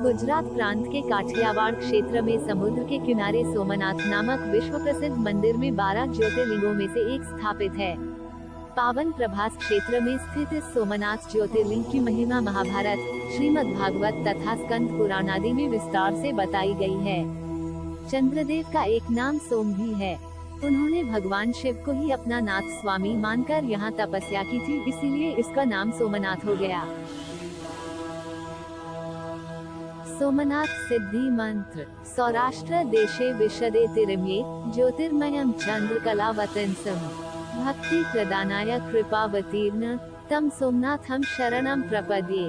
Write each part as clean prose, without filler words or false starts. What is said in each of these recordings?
गुजरात प्रांत के काठियावाड़ क्षेत्र में समुद्र के किनारे सोमनाथ नामक विश्व प्रसिद्ध मंदिर में 12 ज्योतिर्लिंगों में से एक स्थापित है। पावन प्रभास क्षेत्र में स्थित इस सोमनाथ ज्योतिर्लिंग की महिमा महाभारत, श्रीमद् भागवत तथा स्कंद पुराण आदि में विस्तार से बताई गई है। चंद्रदेव का एक नाम सोम भी है। उन्होंने भगवान शिव को ही अपना नाथ स्वामी मानकर यहाँ तपस्या की थी, इसीलिए इसका नाम सोमनाथ हो गया। सोमनाथ सिद्धि मंत्र। सौराष्ट्र देशे विशदे तिरम्ये ज्योतिर्मयं चंद्रकलावतंसं भक्ति प्रदानाय कृपावतीर्न तम सोमनाथम शरणम प्रपद्ये।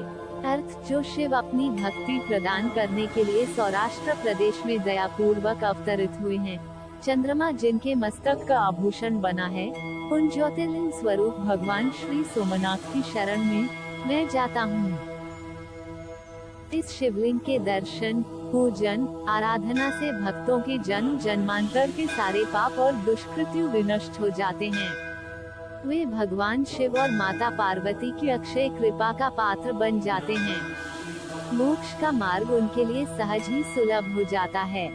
अर्थ, जो शिव अपनी भक्ति प्रदान करने के लिए सौराष्ट्र प्रदेश में दयापूर्वक अवतरित हुए हैं, चंद्रमा जिनके मस्तक का आभूषण बना है, उन ज्योतिर्लिंग स्वरूप भगवान श्री सोमनाथ की शरण में मैं जाता हूँ। इस शिवलिंग के दर्शन, पूजन, आराधना से भक्तों के जन्म जन्मांतर के सारे पाप और दुष्कृत्यु विनष्ट हो जाते हैं। वे भगवान शिव और माता पार्वती की अक्षय कृपा का पात्र बन जाते हैं। मोक्ष का मार्ग उनके लिए सहज ही सुलभ हो जाता है।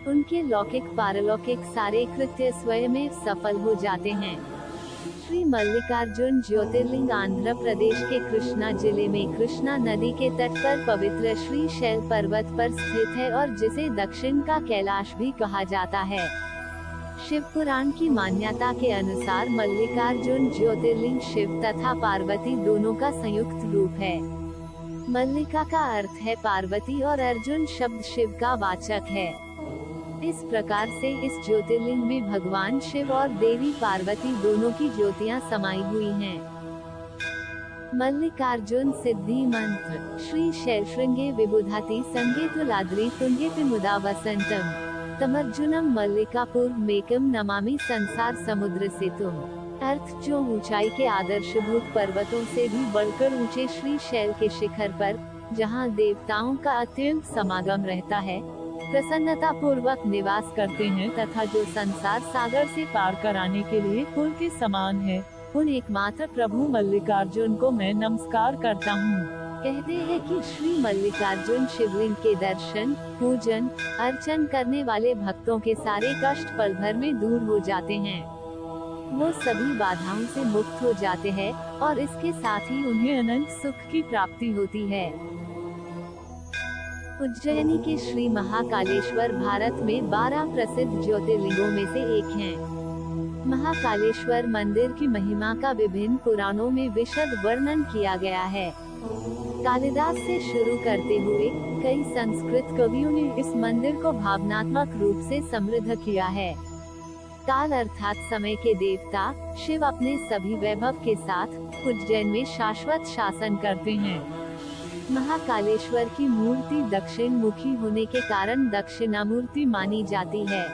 उनके लौकिक पारलौकिक सारे कृत्य स्वयं में सफल हो जाते हैं। श्री मल्लिकार्जुन ज्योतिर्लिंग आंध्र प्रदेश के कृष्णा जिले में कृष्णा नदी के तट पर पवित्र श्री शैल पर्वत पर स्थित है और जिसे दक्षिण का कैलाश भी कहा जाता है। शिव पुराण की मान्यता के अनुसार मल्लिकार्जुन ज्योतिर्लिंग शिव तथा पार्वती दोनों का संयुक्त रूप है। मल्लिका का अर्थ है पार्वती और अर्जुन शब्द शिव का वाचक है। इस प्रकार से इस ज्योतिर्लिंग में भगवान शिव और देवी पार्वती दोनों की ज्योतियां समाई हुई हैं। मल्लिकार्जुन सिद्धि मंत्र। श्री शैलशृंगे विबुधाति संगे तुलाद्रि तुंगे पिमुदा वसंतम तमर्जुनम मल्लिकापुर मेकम नमामि संसार समुद्र से तुम। अर्थ, जो ऊंचाई के आदर्शभूत पर्वतों से भी बढ़कर ऊंचे श्री शैल के शिखर पर, जहां देवताओं का अत्यंत समागम रहता है, प्रसन्नता पूर्वक निवास करते हैं तथा जो संसार सागर से पार कराने के लिए पुल के समान है, उन एकमात्र प्रभु मल्लिकार्जुन को मैं नमस्कार करता हूँ। कहते हैं कि श्री मल्लिकार्जुन शिवलिंग के दर्शन, पूजन, अर्चन करने वाले भक्तों के सारे कष्ट पल भर में दूर हो जाते हैं। वो सभी बाधाओं से मुक्त हो जाते हैं और इसके साथ ही उन्हें अनंत सुख की प्राप्ति होती है। उज्जैनी के श्री महाकालेश्वर भारत में 12 प्रसिद्ध ज्योतिर्लिंगों में से एक हैं। महाकालेश्वर मंदिर की महिमा का विभिन्न पुराणों में विशद वर्णन किया गया है। कालिदास से शुरू करते हुए कई संस्कृत कवियों ने इस मंदिर को भावनात्मक रूप से समृद्ध किया है। काल अर्थात समय के देवता शिव अपने सभी वैभव के साथ उज्जैन में शाश्वत शासन करते हैं। महाकालेश्वर की मूर्ति दक्षिण मुखी होने के कारण दक्षिणामूर्ति मानी जाती है।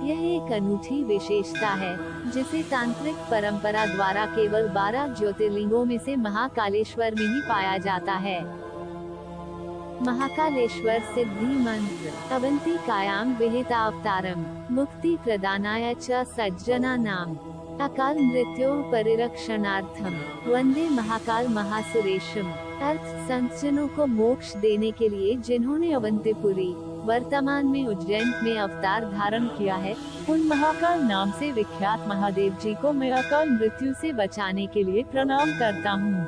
यह एक अनूठी विशेषता है, जिसे तांत्रिक परंपरा द्वारा केवल 12 ज्योतिर्लिंगों में से महाकालेश्वर में ही पाया जाता है। महाकालेश्वर सिद्धि मंत्र। अवंतिकायां विहिता अवतारम मुक्ति प्रदानाय च सज्जना नाम अकाल मृत्यो परिरक्षणार्थम वंदे महाकाल महासुरेशम। अर्थ, संतजनों को मोक्ष देने के लिए जिन्होंने अवंतिपुरी वर्तमान में उज्जैन में अवतार धारण किया है, उन महाकाल नाम से विख्यात महादेव जी को मैं अकाल मृत्यु से बचाने के लिए प्रणाम करता हूँ।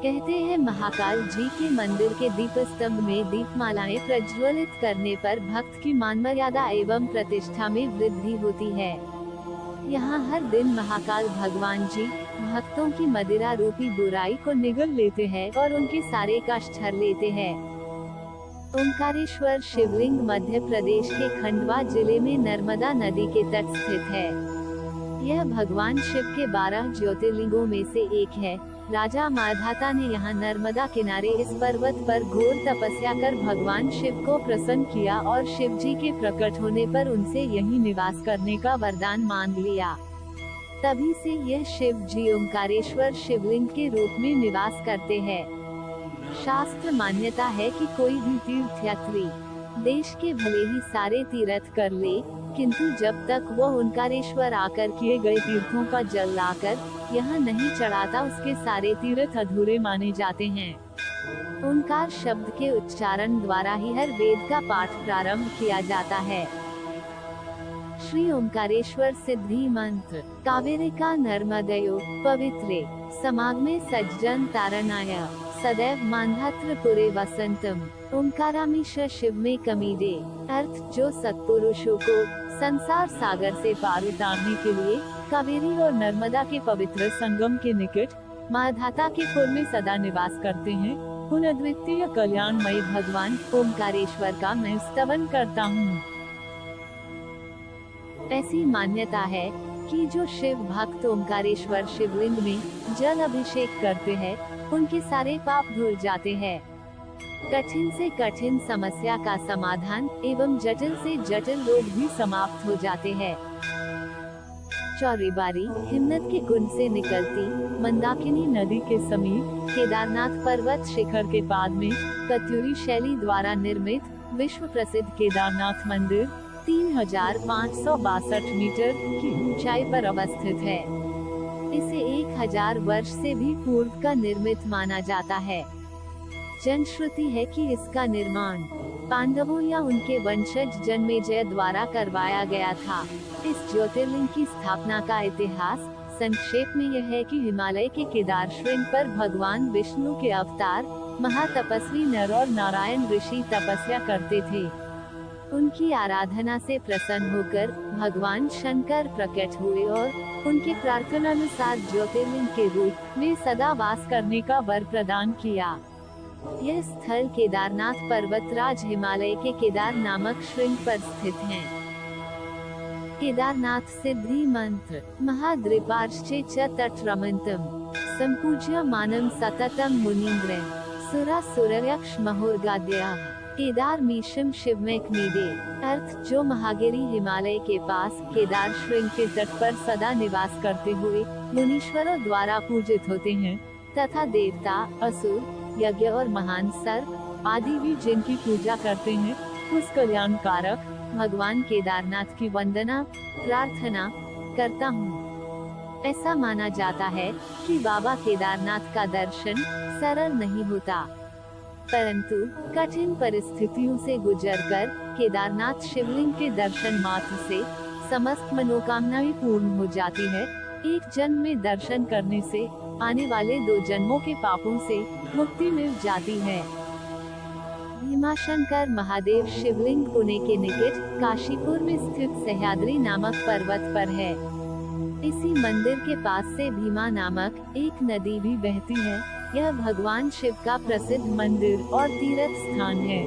कहते हैं महाकाल जी के मंदिर के दीप स्तंभ में दीपमालाएं प्रज्वलित करने पर भक्त की मान मर्यादा एवं प्रतिष्ठा में वृद्धि होती है। यहाँ हर दिन महाकाल भगवान जी भक्तों की मदिरा रूपी बुराई को निगल लेते हैं और उनके सारे कष्ट हर लेते हैं। ओंकारेश्वर शिवलिंग मध्य प्रदेश के खंडवा जिले में नर्मदा नदी के तट स्थित है। यह भगवान शिव के 12 ज्योतिर्लिंगों में से एक है। राजा माधाता ने यहाँ नर्मदा किनारे इस पर्वत पर घोर तपस्या कर भगवान शिव को प्रसन्न किया और शिव जी के प्रकट होने पर उनसे यहीं निवास करने का वरदान मांग लिया। तभी से यह शिव जी ओंकारेश्वर शिवलिंग के रूप में निवास करते हैं। शास्त्र मान्यता है कि कोई भी तीर्थयात्री देश के भले ही सारे तीर्थ कर ले, किंतु जब तक वो ओंकारेश्वर आकर किए गए तीर्थों का जल लाकर यहाँ नहीं चढ़ाता, उसके सारे तीर्थ अधूरे माने जाते हैं। ओंकार शब्द के उच्चारण द्वारा ही हर वेद का पाठ प्रारंभ किया जाता है। श्री ओंकारेश्वर सिद्धि मंत्र। कावेरिका नर्मदयो पवित्रे समागमे सज्जन तारणाय सदैव मान्धात्र पुरे वसंतम ओंकारामीश शिव में कमीडे। अर्थ, जो सत्पुरुषों को संसार सागर से पार उतारने के लिए कावेरी और नर्मदा के पवित्र संगम के निकट माधाता के पुर में सदा निवास करते हैं, उन अद्वितीय कल्याणमयी भगवान ओंकारेश्वर का मैं स्तवन करता हूँ। ऐसी मान्यता है कि जो शिव भक्त ओंकारेश्वर शिवलिंग में जल अभिषेक करते हैं, उनके सारे पाप धुल जाते हैं। कठिन से कठिन समस्या का समाधान एवं जटिल से जटिल रोग भी समाप्त हो जाते हैं। चौरीबारी हिमनद के कुंड से निकलती मंदाकिनी नदी के समीप केदारनाथ पर्वत शिखर के पाद में कत्यूरी शैली द्वारा निर्मित विश्व प्रसिद्ध केदारनाथ मंदिर 3562 मीटर की ऊंचाई पर अवस्थित है। इसे 1000 वर्ष से भी पूर्व का निर्मित माना जाता है। जनश्रुति है कि इसका निर्माण पांडवों या उनके वंशज जन्मेजय द्वारा करवाया गया था। इस ज्योतिर्लिंग की स्थापना का इतिहास संक्षेप में यह है कि हिमालय के केदार श्रृंग पर भगवान विष्णु के अवतार महातपस्वी नर और नारायण ऋषि तपस्या करते थे। उनकी आराधना से प्रसन्न होकर भगवान शंकर प्रकट हुए और उनके प्रार्थनानुसार ज्योतिर्लिंग के रूप में सदा वास करने का वर प्रदान किया। यह स्थल केदारनाथ पर्वतराज हिमालय के केदार नामक श्रृंग पर स्थित है। केदारनाथ सिद्धि मंत्र। महाद्रिपार्श्चे च तट्रमन्तम् संपूज्य मानं सततं मुनीन्द्रं सुरासुरयक्ष महोर्गाद्याः केदार मीशम शिवमेकमीडे। अर्थ, जो महागिरी हिमालय के पास केदार श्रृंग के तट पर सदा निवास करते हुए मुनीश्वरों द्वारा पूजित होते हैं तथा देवता, असुर, यज्ञ और महान सर्प आदि भी जिनकी पूजा करते हैं, उस कल्याणकारक भगवान केदारनाथ की वंदना प्रार्थना करता हूँ। ऐसा माना जाता है कि बाबा केदारनाथ का दर्शन सरल नहीं होता, परंतु कठिन परिस्थितियों से गुजरकर केदारनाथ शिवलिंग के दर्शन मात्र से समस्त मनोकामनाएं पूर्ण हो जाती है। एक जन्म में दर्शन करने से आने वाले 2 जन्मों के पापों से मुक्ति मिल जाती है। भीमाशंकर महादेव शिवलिंग पुणे के निकट काशीपुर में स्थित सह्याद्री नामक पर्वत पर है। इसी मंदिर के पास से भीमा नामक एक नदी भी बहती है। यह भगवान शिव का प्रसिद्ध मंदिर और तीर्थ स्थान है।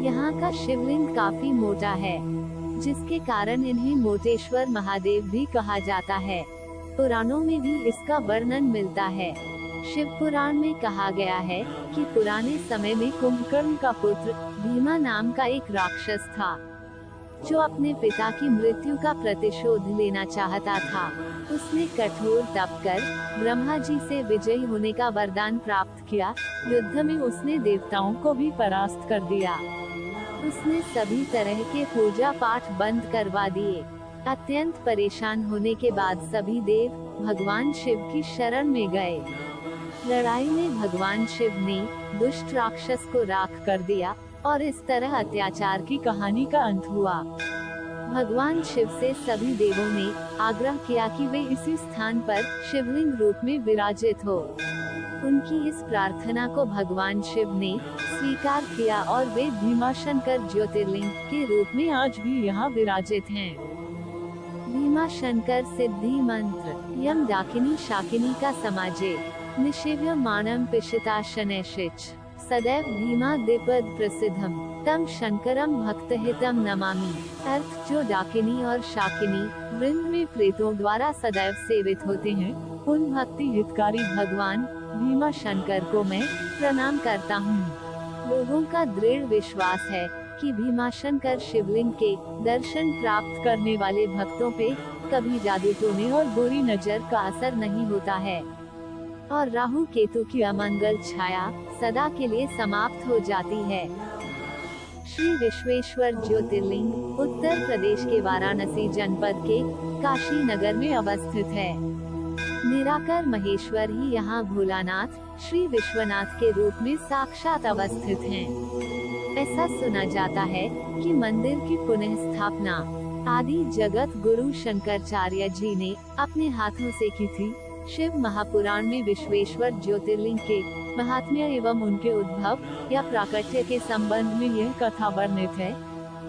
यहाँ का शिवलिंग काफी मोटा है, जिसके कारण इन्हें मोटेश्वर महादेव भी कहा जाता है। पुराणों में भी इसका वर्णन मिलता है। शिव पुराण में कहा गया है कि पुराने समय में कुंभकर्ण का पुत्र भीमा नाम का एक राक्षस था, जो अपने पिता की मृत्यु का प्रतिशोध लेना चाहता था। उसने कठोर तप कर ब्रह्मा जी से विजयी होने का वरदान प्राप्त किया। युद्ध में उसने देवताओं को भी परास्त कर दिया। उसने सभी तरह के पूजा पाठ बंद करवा दिए। अत्यंत परेशान होने के बाद सभी देव भगवान शिव की शरण में गए। लड़ाई में भगवान शिव ने दुष्ट राक्षस को राख कर दिया और इस तरह अत्याचार की कहानी का अंत हुआ। भगवान शिव से सभी देवों ने आग्रह किया कि वे इसी स्थान पर शिवलिंग रूप में विराजित हो। उनकी इस प्रार्थना को भगवान शिव ने स्वीकार किया और वे भीमाशंकर ज्योतिर्लिंग के रूप में आज भी यहाँ विराजित हैं। भीमाशंकर सिद्धि मंत्र। यम डाकिनी शाकिनी का समाजे निषेव्य मानम पिशिता शनैशिच सदैव भीमा दिपद प्रसिद्धम तम शंकरम भक्तहितम नमामि। अर्थ, जो डाकिनी और शाकिनी वृंद में प्रेतों द्वारा सदैव सेवित होते हैं, उन भक्ति हितकारी भगवान भीमा शंकर को मैं प्रणाम करता हूँ। लोगों का दृढ़ विश्वास है कि भीमाशंकर शिवलिंग के दर्शन प्राप्त करने वाले भक्तों पे कभी जादू टोने और बुरी नजर का असर नहीं होता है और राहु केतु की अमंगल छाया सदा के लिए समाप्त हो जाती है। श्री विश्वेश्वर ज्योतिर्लिंग उत्तर प्रदेश के वाराणसी जनपद के काशी नगर में अवस्थित है। निराकार महेश्वर ही यहाँ भोलानाथ श्री विश्वनाथ के रूप में साक्षात अवस्थित हैं। ऐसा सुना जाता है कि मंदिर की पुनः स्थापना आदि जगत गुरु शंकराचार्य जी ने अपने हाथों से की थी। शिव महापुराण में विश्वेश्वर ज्योतिर्लिंग के महात्म्य एवं उनके उद्भव या प्राकट्य के संबंध में यह कथा वर्णित है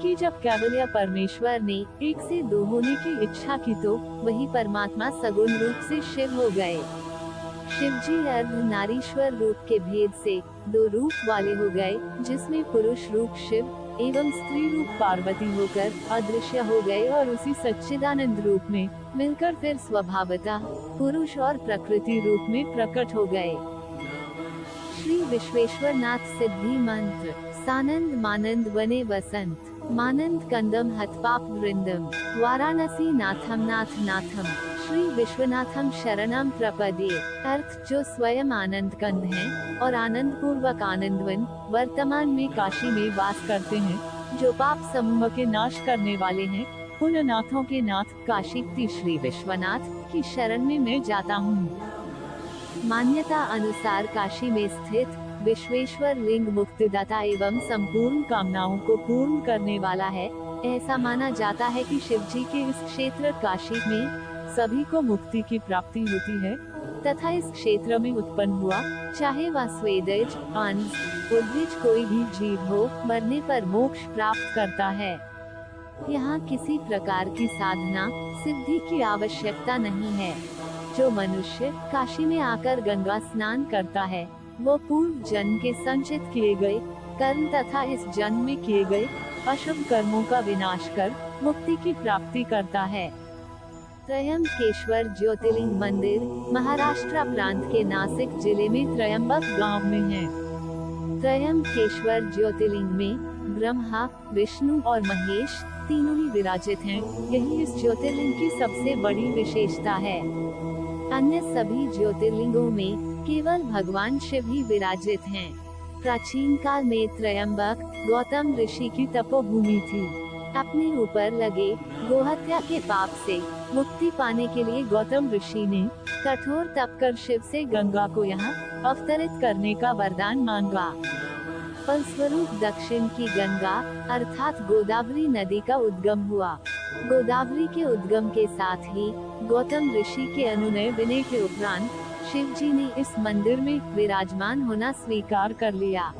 कि जब केवल परमेश्वर ने एक से दो होने की इच्छा की तो वही परमात्मा सगुण रूप से शिव हो गए। शिवजी अर्धनारीश्वर रूप के भेद से दो रूप वाले हो गए, जिसमें पुरुष रूप शिव एवं स्त्री रूप पार्वती होकर अदृश्य हो गए और उसी सच्चिदानंद रूप में मिलकर फिर स्वभावतः पुरुष और प्रकृति रूप में प्रकट हो गए। श्री विश्वेश्वर नाथ सिद्धि मंत्र। सानंद मानंद वने वसंत मानंद कंदम हतपाप वृंदम वाराणसी नाथम नाथ नाथम श्री विश्वनाथम शरणम प्रपद्ये। अर्थ जो स्वयं आनंद कंद हैं और आनंद पूर्वक आनंदवन वर्तमान में काशी में वास करते हैं, जो पाप समूह के नाश करने वाले हैं, उन नाथों के नाथ काशी श्री विश्वनाथ की शरण में मैं जाता हूँ। मान्यता अनुसार काशी में स्थित विश्वेश्वर लिंग मुक्तिदाता एवं संपूर्ण कामनाओं को पूर्ण करने वाला है। ऐसा माना जाता है कि शिवजी के इस क्षेत्र काशी में सभी को मुक्ति की प्राप्ति होती है तथा इस क्षेत्र में उत्पन्न हुआ चाहे वह स्वेदज, अंश, उद्भिज कोई भी जीव हो, मरने पर मोक्ष प्राप्त करता है। यहाँ किसी प्रकार की साधना सिद्धि की आवश्यकता नहीं है। जो मनुष्य काशी में आकर गंगा स्नान करता है वो पूर्व जन्म के संचित किए गए कर्म तथा इस जन्म में किए गए अशुभ कर्मों का विनाश कर मुक्ति की प्राप्ति करता है। त्रयंबकेश्वर ज्योतिर्लिंग मंदिर महाराष्ट्र प्रांत के नासिक जिले में त्रयंबक गांव में है। त्रयंबकेश्वर ज्योतिर्लिंग में ब्रह्मा, विष्णु और महेश तीनों ही विराजित हैं। यही इस ज्योतिर्लिंग की सबसे बड़ी विशेषता है। अन्य सभी ज्योतिर्लिंगों में केवल भगवान शिव ही विराजित हैं। प्राचीन काल में त्रयंबक गौतम ऋषि की तपोभूमि थी। अपने ऊपर लगे गोहत्या के पाप से मुक्ति पाने के लिए गौतम ऋषि ने कठोर तप कर शिव से गंगा को यहाँ अवतरित करने का वरदान मांगा। फलस्वरूप दक्षिण की गंगा अर्थात गोदावरी नदी का उद्गम हुआ। गोदावरी के उद्गम के साथ ही गौतम ऋषि के अनुनय विनय के उपरांत शिवजी ने इस मंदिर में विराजमान होना स्वीकार कर लिया।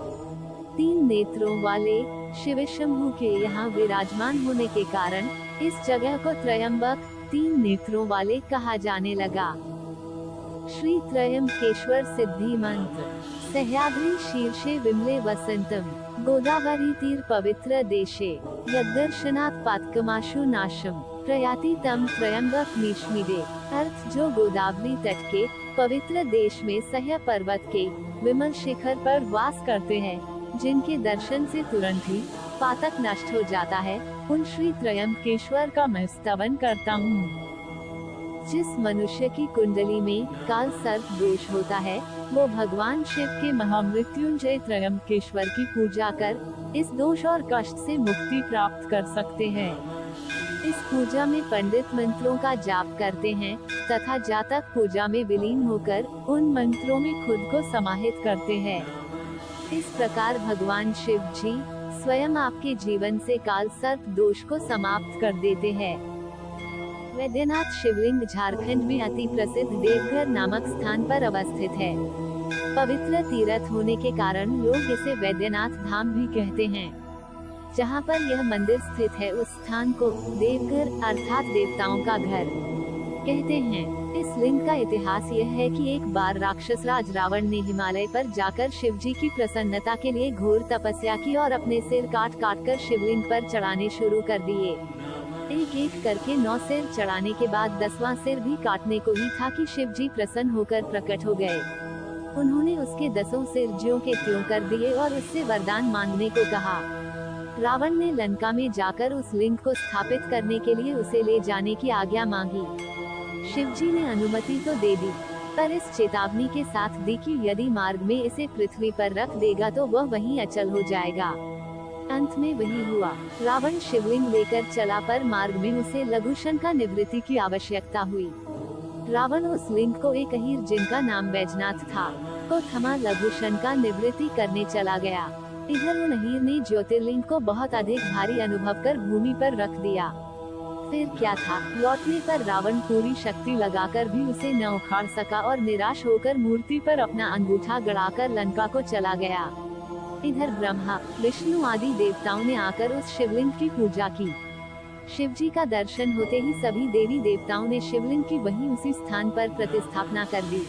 3 नेत्रों वाले शिवशंभु के यहाँ विराजमान होने के कारण इस जगह को त्रयंबक 3 नेत्रों वाले कहा जाने लगा। श्री त्रयंबकेश्वर सिद्धि मंत्र। सह्याद्रि शीर्षे विमले वसंतम गोदावरी तीर पवित्र देशे यद्दर्शनात् पातकमाशु नाशम प्रयाति तम त्रयंबक मीश्मिदे। अर्थ जो गोदावरी तट के पवित्र देश में सह्य पर्वत के विमल शिखर पर वास करते हैं, जिनके दर्शन से तुरंत ही पातक नष्ट हो जाता है, उन श्री त्रयंबकेश्वर का मैं स्तवन करता हूँ। जिस मनुष्य की कुंडली में काल सर्प दोष होता है वो भगवान शिव के महामृत्युंजय त्रयंबकेश्वर की पूजा कर इस दोष और कष्ट से मुक्ति प्राप्त कर सकते हैं। इस पूजा में पंडित मंत्रों का जाप करते हैं तथा जातक पूजा में विलीन होकर उन मंत्रों में खुद को समाहित करते हैं। इस प्रकार भगवान शिव जी स्वयं आपके जीवन से काल सर्प दोष को समाप्त कर देते हैं। वैद्यनाथ शिवलिंग झारखंड में अति प्रसिद्ध देवघर नामक स्थान पर अवस्थित है। पवित्र तीर्थ होने के कारण लोग इसे वैद्यनाथ धाम भी कहते हैं। जहां पर यह मंदिर स्थित है उस स्थान को देवघर अर्थात देवताओं का घर कहते हैं। इस लिंग का इतिहास यह है कि एक बार राक्षस राज रावण ने हिमालय पर जाकर शिवजी की प्रसन्नता के लिए घोर तपस्या की और अपने सिर काट काट कर शिवलिंग पर चढ़ाने शुरू कर दिए। एक एक करके 9 सिर चढ़ाने के बाद 10वां सिर भी काटने को ही था कि शिवजी प्रसन्न होकर प्रकट हो गए। उन्होंने उसके 10 सिर ज्यों के त्यों कर दिए और उससे वरदान मांगने को कहा। रावण ने लंका में जाकर उस लिंग को स्थापित करने के लिए उसे ले जाने की आज्ञा मांगी। शिवजी ने अनुमति तो दे दी, पर इस चेतावनी के साथ दी कि यदि मार्ग में इसे पृथ्वी पर रख देगा तो वह वहीं अचल हो जाएगा। अंत में वही हुआ। रावण शिवलिंग लेकर चला पर मार्ग में उसे लघु शंका निवृत्ति की आवश्यकता हुई। रावण उस लिंग को एक अहीर जिनका नाम बैजनाथ था को थमा लघुशन का निवृत्ति करने चला गया। इधर उन अहीर ने ज्योतिर्लिंग को बहुत अधिक भारी अनुभव कर भूमि पर रख दिया। फिर क्या था, लौटने पर रावण पूरी शक्ति लगाकर भी उसे न उखाड़ सका और निराश होकर मूर्ति पर अपना अंगूठा गड़ाकर लंका को चला गया। इधर ब्रह्मा, विष्णु आदि देवताओं ने आकर उस शिवलिंग की पूजा की। शिवजी का दर्शन होते ही सभी देवी देवताओं ने शिवलिंग की वहीं उसी स्थान पर प्रतिस्थापना कर दी।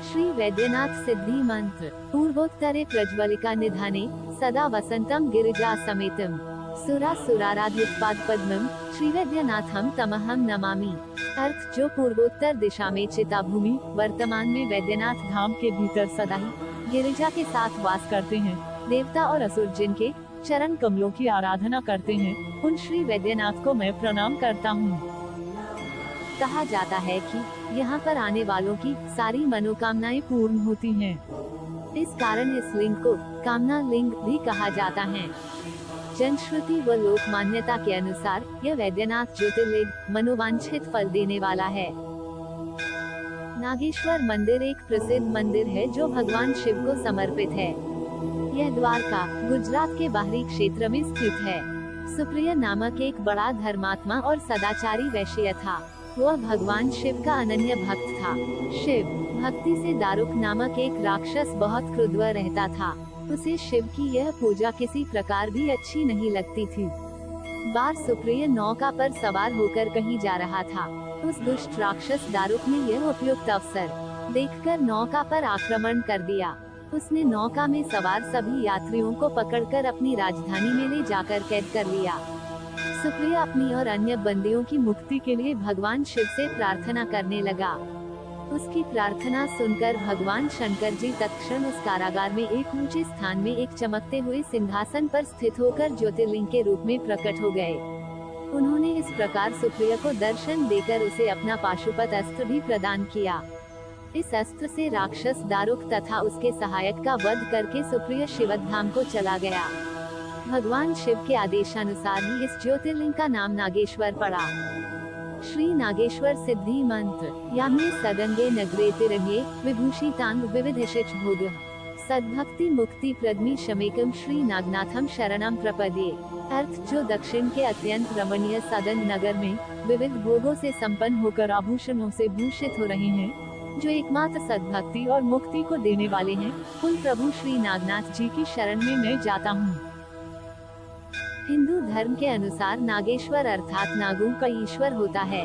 श्री वैद्यनाथ सिद्धि मंत्र। पूर्वोत्तरे प्रज्वलिका निधाने सदा वसंतम गिरिजा समेतम सुरा सुराराध्युत्पाद पद्मम श्री वैद्यनाथम तमहम नमामि। अर्थ, जो पूर्वोत्तर दिशा में चिता भूमि वर्तमान में वैद्यनाथ धाम के भीतर सदा ही गिरिजा के साथ वास करते हैं, देवता और असुर जिनके चरण कमलों की आराधना करते हैं, उन श्री वैद्यनाथ को मैं प्रणाम करता हूँ। कहा जाता है कि यहाँ पर आने वालों की सारी मनोकामनाएं पूर्ण होती हैं। इस कारण इस लिंग को कामना लिंग भी कहा जाता है। जनश्रुति व लोक मान्यता के अनुसार यह वैद्यनाथ ज्योतिर्लिंग मनोवांछित फल देने वाला है। नागेश्वर मंदिर एक प्रसिद्ध मंदिर है जो भगवान शिव को समर्पित है। यह द्वारका, गुजरात के बाहरी क्षेत्र में स्थित है। सुप्रिय नामक एक बड़ा धर्मात्मा और सदाचारी वैश्य था। वह भगवान शिव का अनन्य भक्त था। शिव भक्ति से दारुक नामक एक राक्षस बहुत क्रुद्ध रहता था। उसे शिव की यह पूजा किसी प्रकार भी अच्छी नहीं लगती थी। बार सुप्रिय नौका पर सवार होकर कहीं जा रहा था। उस दुष्ट राक्षस दारुक ने यह उपयुक्त अवसर देखकर नौका पर आक्रमण कर दिया। उसने नौका में सवार सभी यात्रियों को पकड़कर अपनी राजधानी में ले जाकर कैद कर लिया। सुप्रिय अपनी और अन्य बंदियों की मुक्ति के लिए भगवान शिव से प्रार्थना करने लगा। उसकी प्रार्थना सुनकर भगवान शंकर जी तत्क्षण उस कारागार में एक ऊंचे स्थान में एक चमकते हुए सिंहासन पर स्थित होकर ज्योतिर्लिंग के रूप में प्रकट हो गए। उन्होंने इस प्रकार सुप्रिय को दर्शन देकर उसे अपना पाशुपत अस्त्र भी प्रदान किया। इस अस्त्र से राक्षस दारुक तथा उसके सहायक का वध करके सुप्रिय शिवधाम को चला गया। भगवान शिव के आदेशानुसार ही इस ज्योतिर्लिंग का नाम नागेश्वर पड़ा। श्री नागेश्वर सिद्धि मंत्र। यामे सगंगे नगरे तिरंगे विभूषितांग विविधिशिच भोग सद्भक्ति मुक्ति प्रदमी शमेकम श्री नागनाथम शरणम प्रपद्ये। अर्थ, जो दक्षिण के अत्यंत रमणीय सदंग नगर में विविध भोगों से संपन्न होकर आभूषणों से भूषित हो रहे हैं, जो एकमात्र सद्भक्ति और मुक्ति को देने वाले हैं, उन प्रभु श्री नागनाथ जी की शरण में मैं जाता हूँ। हिंदू धर्म के अनुसार नागेश्वर अर्थात नागों का ईश्वर होता है।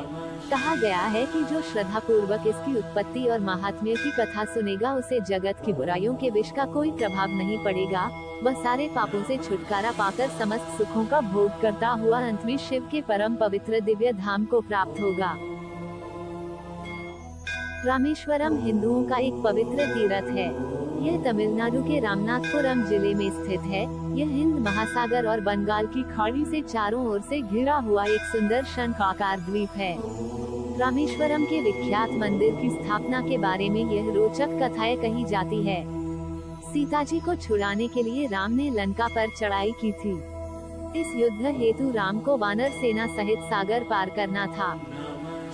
कहा गया है कि जो श्रद्धा पूर्वक इसकी उत्पत्ति और महात्म्य की कथा सुनेगा, उसे जगत की बुराइयों के विष का कोई प्रभाव नहीं पड़ेगा। वह सारे पापों से छुटकारा पाकर समस्त सुखों का भोग करता हुआ अंत में शिव के परम पवित्र दिव्य धाम को प्राप्त होगा। रामेश्वरम हिंदुओं का एक पवित्र तीर्थ है। यह तमिलनाडु के रामनाथपुरम जिले में स्थित है। यह हिंद महासागर और बंगाल की खाड़ी से चारों ओर से घिरा हुआ एक सुंदर शंखाकार द्वीप है। रामेश्वरम के विख्यात मंदिर की स्थापना के बारे में यह रोचक कथाएं कही जाती है। सीता जी को छुड़ाने के लिए राम ने लंका पर चढ़ाई की थी। इस युद्ध हेतु राम को वानर सेना सहित सागर पार करना था,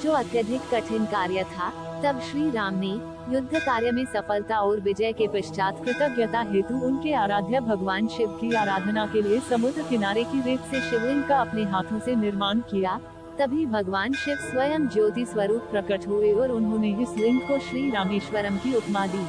जो अत्यधिक कठिन कार्य था। तब श्री राम ने युद्ध कार्य में सफलता और विजय के पश्चात कृतज्ञता हेतु उनके आराध्य भगवान शिव की आराधना के लिए समुद्र किनारे की रेत से शिवलिंग का अपने हाथों से निर्माण किया। तभी भगवान शिव स्वयं ज्योति स्वरूप प्रकट हुए और उन्होंने इस लिंग को श्री रामेश्वरम की उपमा दी।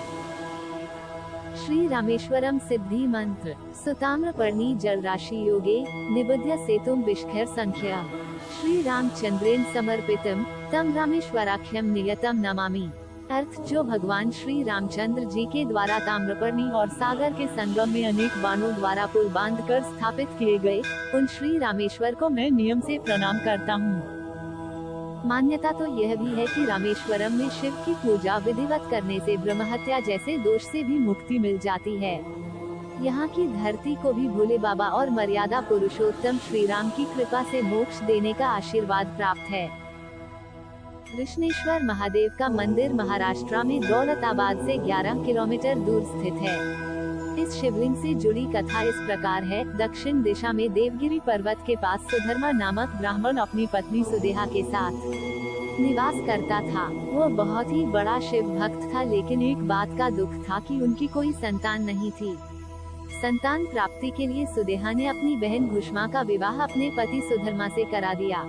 श्री रामेश्वरम सिद्धि मंत्र। सुताम्रपर्णी जल राशि योगे निबध्य सेतुम विष्खैर संख्या श्री रामचंद्रेन समर्पितम तम रामेश्वराख्यम नियतम नमामि। अर्थ, जो भगवान श्री रामचंद्र जी के द्वारा ताम्रपर्णी और सागर के संगम में अनेक बाणों द्वारा पुल बांधकर स्थापित किए गए, उन श्री रामेश्वर को मैं नियम से प्रणाम करता हूँ। मान्यता तो यह भी है कि रामेश्वरम में शिव की पूजा विधिवत करने से ब्रह्महत्या जैसे दोष से भी मुक्ति मिल जाती है। यहाँ की धरती को भी भोले बाबा और मर्यादा पुरुषोत्तम श्री राम की कृपा से मोक्ष देने का आशीर्वाद प्राप्त है। कृष्णेश्वर महादेव का मंदिर महाराष्ट्र में दौलताबाद से 11 किलोमीटर दूर स्थित है। इस शिवलिंग से जुड़ी कथा इस प्रकार है। दक्षिण दिशा में देवगिरी पर्वत के पास सुधर्मा नामक ब्राह्मण अपनी पत्नी सुदेहा के साथ निवास करता था। वो बहुत ही बड़ा शिव भक्त था, लेकिन एक बात का दुख था कि उनकी कोई संतान नहीं थी। संतान प्राप्ति के लिए सुदेहा ने अपनी बहन घुष्मा का विवाह अपने पति सुधर्मा से करा दिया।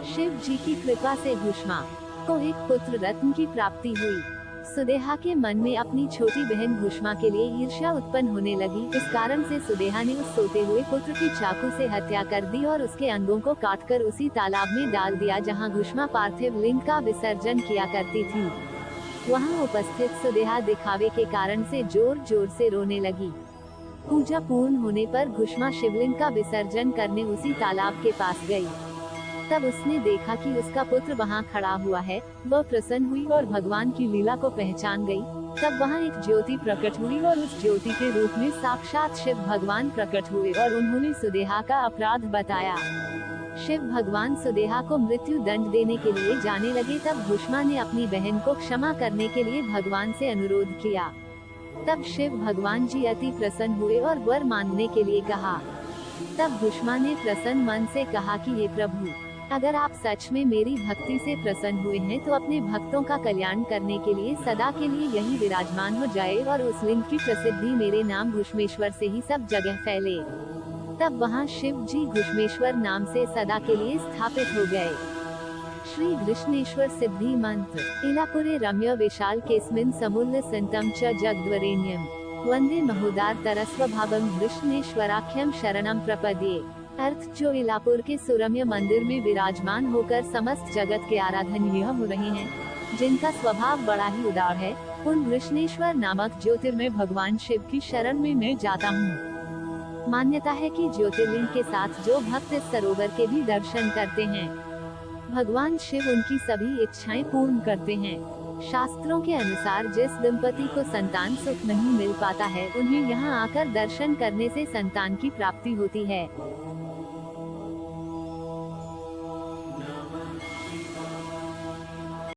शिव जी की कृपा से घुष्मा को एक पुत्र रत्न की प्राप्ति हुई। सुदेहा के मन में अपनी छोटी बहन घुष्मा के लिए ईर्ष्या उत्पन्न होने लगी। इस कारण से सुदेहा ने उस सोते हुए पुत्र की चाकू से हत्या कर दी और उसके अंगों को काटकर उसी तालाब में डाल दिया जहां घुष्मा पार्थिव लिंग का विसर्जन किया करती थी। वहां उपस्थित सुदेहा दिखावे के कारण से जोर जोर से रोने लगी। पूजा पूर्ण होने पर घुष्मा शिवलिंग का विसर्जन करने उसी तालाब के पास गई। तब उसने देखा कि उसका पुत्र वहां खड़ा हुआ है। वह प्रसन्न हुई और भगवान की लीला को पहचान गई। तब वहां एक ज्योति प्रकट हुई और उस ज्योति के रूप में साक्षात शिव भगवान प्रकट हुए और उन्होंने सुदेहा का अपराध बताया। शिव भगवान सुदेहा को मृत्यु दंड देने के लिए जाने लगे। तब घुष्मा ने अपनी बहन को क्षमा करने के लिए भगवान से अनुरोध किया। तब शिव भगवान जी अति प्रसन्न हुए और वर मांगने के लिए कहा। तब घुष्मा ने प्रसन्न मन से कहा कि हे प्रभु, अगर आप सच में मेरी भक्ति से प्रसन्न हुए हैं तो अपने भक्तों का कल्याण करने के लिए सदा के लिए यही विराजमान हो जाए और उस लिंग की प्रसिद्धि मेरे नाम घुष्मेश्वर से ही सब जगह फैले। तब वहां शिव जी घुष्मेश्वर नाम से सदा के लिए स्थापित हो गए। श्री कृष्णेश्वर सिद्धि मंत्र। इलापुरे रम्य विशाल केस्मिन् समूल्य संतम च जगद्वरेण्यम वंदे महोदार तरस्व भावम कृष्णेश्वराख्यम शरणम प्रपद्ये। अर्थ, जो इलापुर के सुरम्य मंदिर में विराजमान होकर समस्त जगत के आराधनीय हो रहे हैं, जिनका स्वभाव बड़ा ही उदार है, उन कृष्णेश्वर नामक ज्योतिर्मय भगवान शिव की शरण में मैं जाता हूँ। मान्यता है कि ज्योतिर्लिंग के साथ जो भक्त इस सरोवर के भी दर्शन करते हैं, भगवान शिव उनकी सभी इच्छाएं पूर्ण करते हैं। शास्त्रों के अनुसार जिस दंपति को संतान सुख नहीं मिल पाता है, उन्हें यहाँ आकर दर्शन करने से संतान की प्राप्ति होती है।